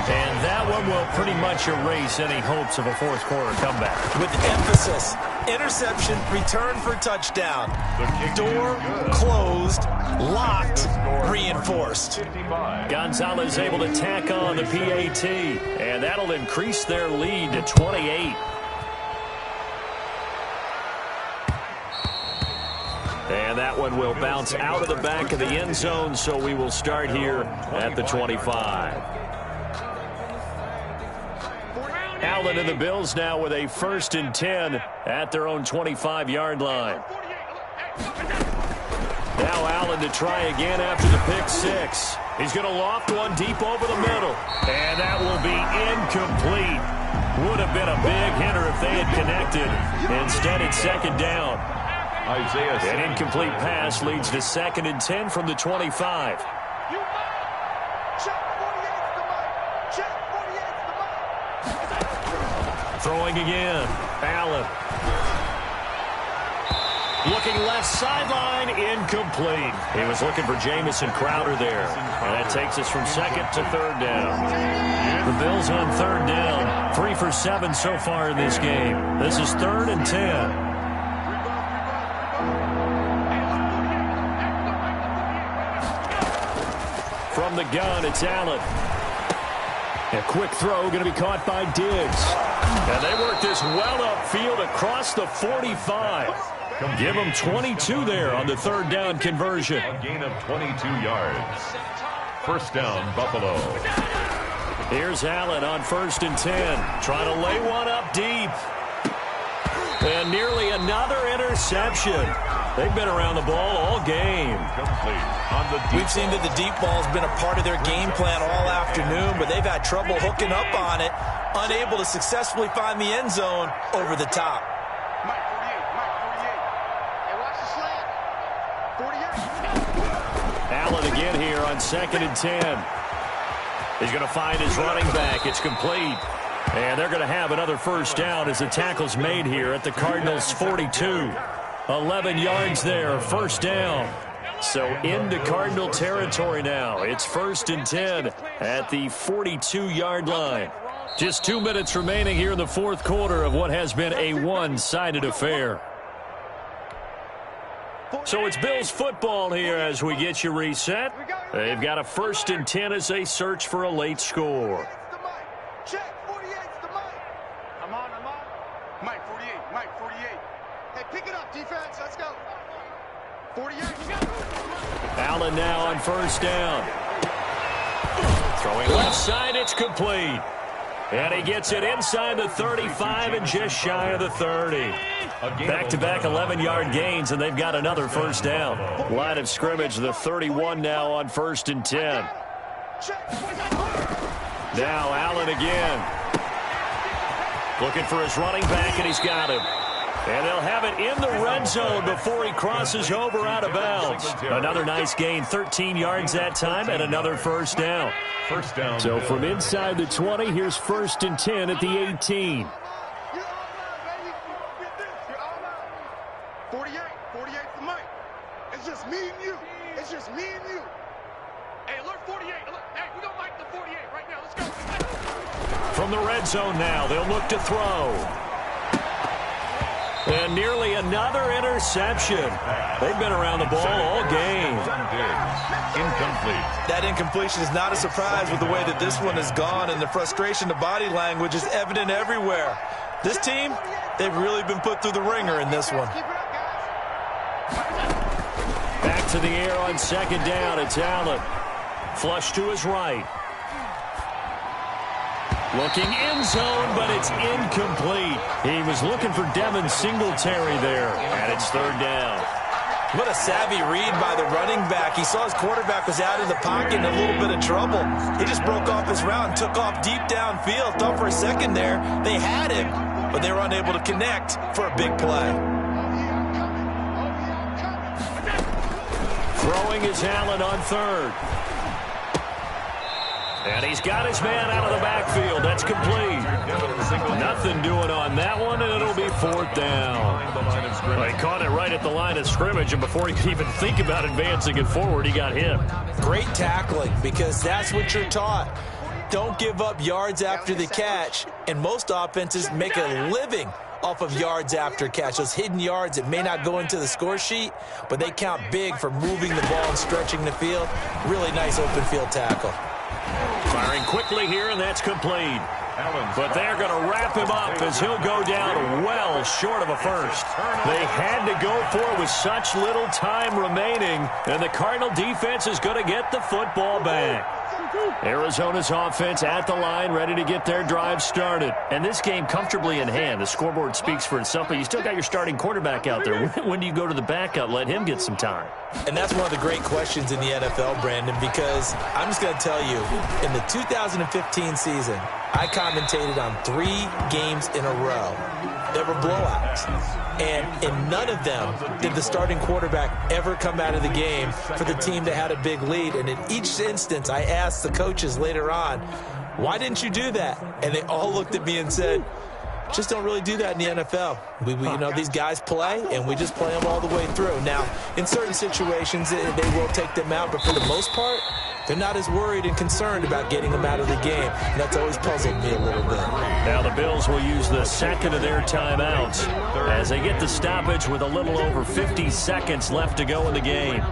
And that one will pretty much erase any hopes of a fourth-quarter comeback. With emphasis, interception, return for touchdown. Door closed, locked, reinforced. Gonzalez able to tack on the PAT, and that'll increase their lead to 28. And that one will bounce out of the back of the end zone, so we will start here at the 25. Allen and the Bills now with a 1st and 10 at their own 25-yard line. Now Allen to try again after the pick six. He's going to loft one deep over the middle. And that will be incomplete. Would have been a big hitter if they had connected. Instead, it's 2nd down. An incomplete pass leads to 2nd and 10 from the 25. Throwing again. Allen. Looking left sideline. Incomplete. He was looking for Jamison Crowder there. And that takes us from 2nd to 3rd down. The Bills on 3rd down. 3 for 7 so far in this game. This is 3rd and 10. From the gun, it's Allen. A quick throw going to be caught by Diggs. And they work this well upfield across the 45. Give them 22 there on the 3rd down conversion. A gain of 22 yards. 1st down, Buffalo. Here's Allen on 1st and 10. Trying to lay one up deep. And nearly another interception. They've been around the ball all game. We've seen that the deep ball's been a part of their game plan all afternoon, but they've had trouble hooking up on it, unable to successfully find the end zone over the top. Mike 48. Hey, watch the slant. 48. Allen again here on 2nd and 10. He's going to find his running back. It's complete. And they're going to have another 1st down as the tackle's made here at the Cardinals' 42. 11 yards there, 1st down. So into Cardinal territory now. It's 1st and 10 at the 42-yard line. Just 2 minutes remaining here in the 4th quarter of what has been a one-sided affair. So it's Bills football here as we get you reset. They've got a 1st and 10 as they search for a late score. Check, 48's the Mike. I'm on. Mike 48. Hey, pick it up, defense. Let's go. 48. Allen now on 1st down. Throwing left side, it's complete. And he gets it inside the 35 and just shy of the 30. Back-to-back 11-yard gains, and they've got another 1st down. Line of scrimmage, the 31 now on 1st and 10. Now Allen again. Looking for his running back, and he's got him. And they'll have it in the red zone before he crosses over out of bounds. Another nice gain, 13 yards that time, and another 1st down. 1st down. So from inside the 20, here's 1st and 10 at the 18. 48's the Mike. It's just me and you. Hey, alert 48. Hey, we don't like the 48 right now. Let's go. From the red zone now, they'll look to throw. And nearly another interception. They've been around the ball all game. Incomplete. That incompletion is not a surprise with the way that this one has gone, and the frustration, the body language is evident everywhere. This team, they've really been put through the ringer in this one. Back to the air on 2nd down. It's Allen. Flush to his right. Looking end zone, but it's incomplete. He was looking for Devin Singletary there, and it's 3rd down. What a savvy read by the running back. He saw his quarterback was out of the pocket in a little bit of trouble. He just broke off his route and took off deep downfield. Thought for a second there they had him, but they were unable to connect for a big play. Throwing is Allen on third. And he's got his man out of the backfield. That's complete. Nothing doing on that one, and it'll be fourth down. Well, he caught it right at the line of scrimmage, and before he could even think about advancing it forward, he got hit. Great tackling, because that's what you're taught. Don't give up yards after the catch, and most offenses make a living off of yards after catch. Those hidden yards that may not go into the score sheet, but they count big for moving the ball and stretching the field. Really nice open field tackle. Firing quickly here, and that's complete. But they're going to wrap him up as he'll go down well short of a first. They had to go for it with such little time remaining, and the Cardinal defense is going to get the football back. Arizona's offense at the line, ready to get their drive started. And this game comfortably in hand. The scoreboard speaks for itself, but you still got your starting quarterback out there. When do you go to the backup? Let him get some time. And that's one of the great questions in the NFL, Brandon, because I'm just going to tell you, in the 2015 season, I commentated on 3 games in a row that were blowouts. And in none of them did the starting quarterback ever come out of the game for the team that had a big lead. And in each instance, I asked the coaches later on, why didn't you do that? And they all looked at me and said, just don't really do that in the NFL. We you know, these guys play, and we just play them all the way through. Now, in certain situations, they will take them out, but for the most part, they're not as worried and concerned about getting them out of the game. And that's always puzzled me a little bit. Now the Bills will use the second of their timeouts as they get the stoppage with a little over 50 seconds left to go in the game.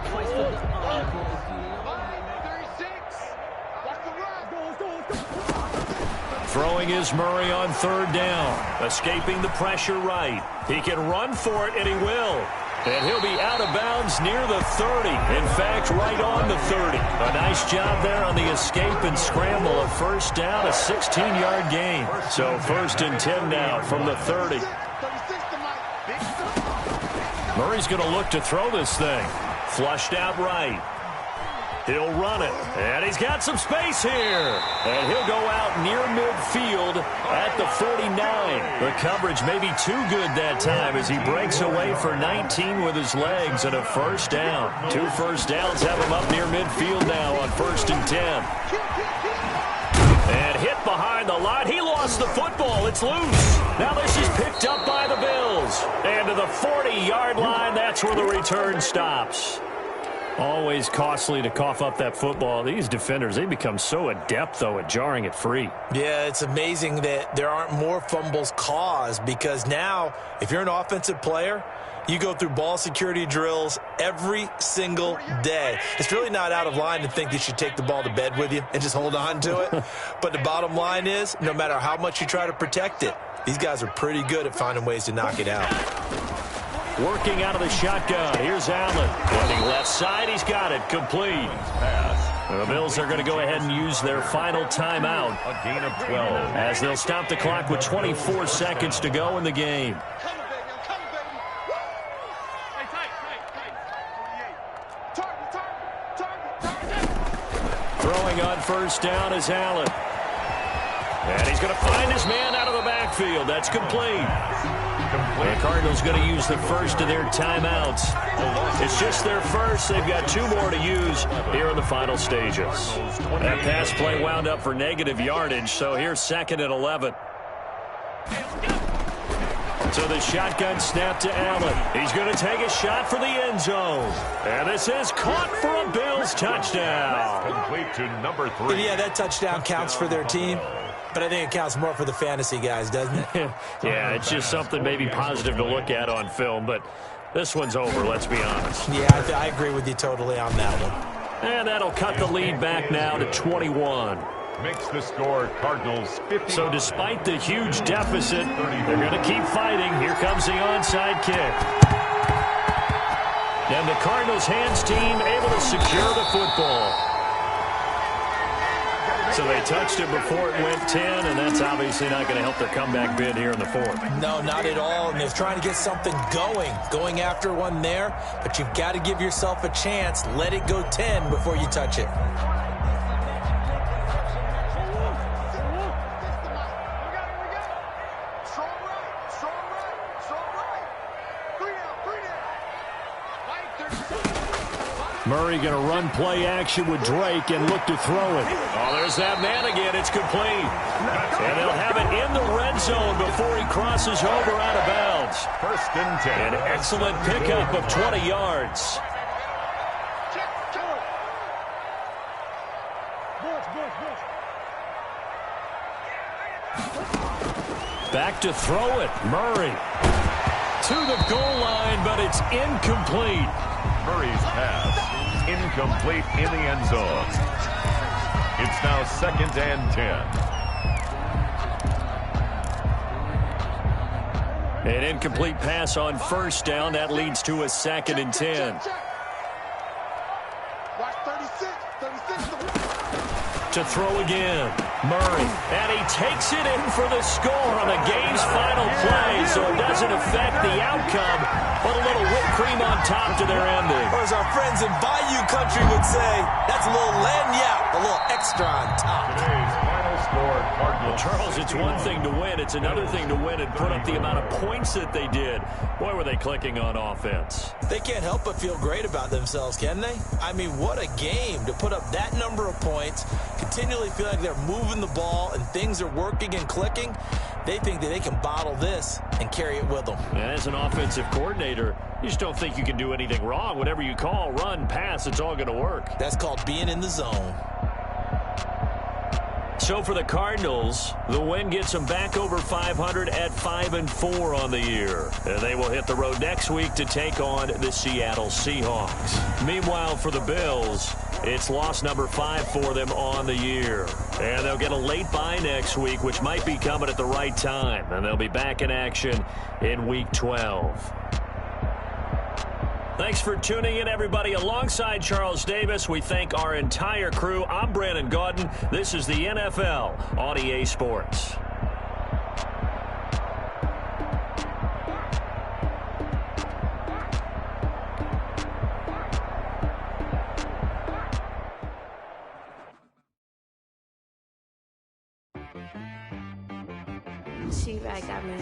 Throwing is Murray on third down. Escaping the pressure right. He can run for it, and he will. And he'll be out of bounds near the 30. In fact, right on the 30. A nice job there on the escape and scramble. A first down, a 16-yard gain. So 1st and 10 now from the 30. Murray's going to look to throw this thing. Flushed out right. He'll run it, and he's got some space here. And he'll go out near midfield at the 49. The coverage may be too good that time as he breaks away for 19 with his legs and a first down. 2 first downs have him up near midfield now on 1st and 10. And hit behind the line. He lost the football. It's loose. Now this is picked up by the Bills. And to the 40-yard line, that's where the return stops. Always costly to cough up that football. These defenders, they become so adept, though, at jarring it free. Yeah, it's amazing that there aren't more fumbles caused, because now, if you're an offensive player, you go through ball security drills every single day. It's really not out of line to think you should take the ball to bed with you and just hold on to it. But the bottom line is, no matter how much you try to protect it, these guys are pretty good at finding ways to knock it out. Working out of the shotgun. Here's Allen. Running left side. He's got it. Complete. The Bills are going to go ahead and use their final timeout. A gain of 12. As they'll stop the clock with 24 seconds to go in the game. Throwing on first down is Allen. And he's going to find his man out of the backfield. That's complete. The Cardinals going to use the first of their timeouts. It's just their first. They've got 2 more to use here in the final stages. That pass play wound up for negative yardage, so here's 2nd and 11. So the shotgun snap to Allen. He's going to take a shot for the end zone. And this is caught for a Bills touchdown. Complete to number 3. Yeah, that touchdown counts for their team. But I think it counts more for the fantasy guys, doesn't it? Yeah, it's just something maybe positive to look at on film, but this one's over, let's be honest. Yeah, I agree with you totally on that one. And that'll cut the lead back now to 21. Makes the score Cardinals 50. So despite the huge deficit, they're going to keep fighting. Here comes the onside kick. And the Cardinals hands team able to secure the football. So they touched it before it went 10, and that's obviously not going to help their comeback bid here in the 4th. No, not at all. And they're trying to get something going after one there. But you've got to give yourself a chance. Let it go 10 before you touch it. Murray going to run play action with Drake and look to throw it. Oh, there's that man again. It's complete. And they'll have it in the red zone before he crosses over out of bounds. First and 10. An excellent pickup of 20 yards. Back to throw it. Murray to the goal line, but it's incomplete. Murray's pass incomplete in the end zone. It's now 2nd and 10. An incomplete pass on first down. That leads to a 2nd and 10. Watch 36. To throw again. Murray. And he takes it in for the score on the game's final play, so it doesn't affect the outcome, but a little whipped cream on top to their ending. Or as our friends in Bayou Country would say, that's a little lagniappe, a little extra on top. Today's final score, Cardinals. Charles, it's one thing to win. It's another thing to win and put up the amount of points that they did. Boy, were they clicking on offense. They can't help but feel great about themselves, can they? I mean, what a game to put up that number of points, continually feel like they're moving the ball and things are working and clicking. They think that they can bottle this and carry it with them. And as an offensive coordinator, you just don't think you can do anything wrong. Whatever you call, run, pass, it's all going to work. That's called being in the zone. So for the Cardinals, the win gets them back over 500 at 5-4 on the year. And they will hit the road next week to take on the Seattle Seahawks. Meanwhile, for the Bills, it's loss number 5 for them on the year. And they'll get a late bye next week, which might be coming at the right time. And they'll be back in action in Week 12. Thanks for tuning in, everybody. Alongside Charles Davis, we thank our entire crew. I'm Brandon Gaudin. This is the NFL on EA Sports. She right got me.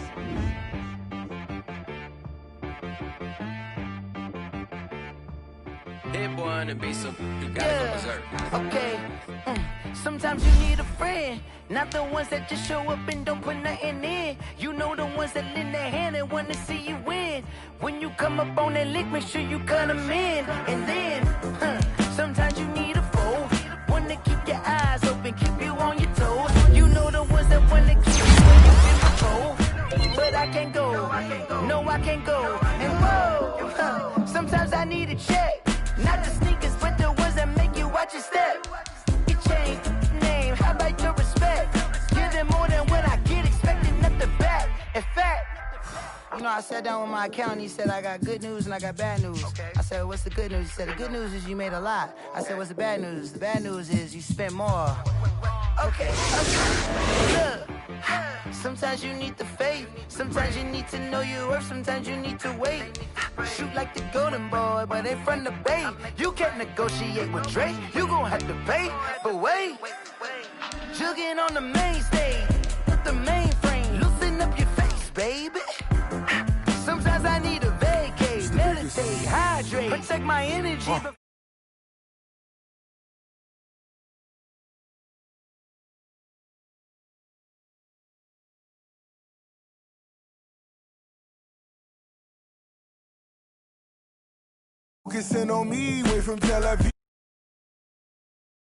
Hit boy on the beat, so you gotta go berserk. Okay. Sometimes you need a friend, not the ones that just show up and don't put nothing in. You know the ones that lend their hand and want to see you win. When you come up on that lick, make sure you cut them in. And then, sometimes you need a foe, one to keep your eyes open, keep you on your toes. You know the ones that want to keep you when you feel the cold. But I can't go, no I can't go. And whoa, sometimes I need a check. Not the sneakers, but the ones that make you watch your step. It changed name, how about your respect? Give them more than what I get, expecting nothing back. In fact, you know, I sat down with my accountant. He said, I got good news and I got bad news. Okay. I said, what's the good news? He said, the good news is you made a lot. I said, what's the bad news? The bad news is you spent more. Okay. Look, sometimes you need the faith. Sometimes you need to know your worth. Sometimes you need to wait. Shoot like the golden boy, but they from the bay. You can't negotiate with Drake. You gon' have to pay. But wait, jugging on the main stage with the mainframe. Loosen up your face, baby. Sometimes I need a vacate, meditate, hydrate, protect my energy. Focusing on me, went from Tel Aviv.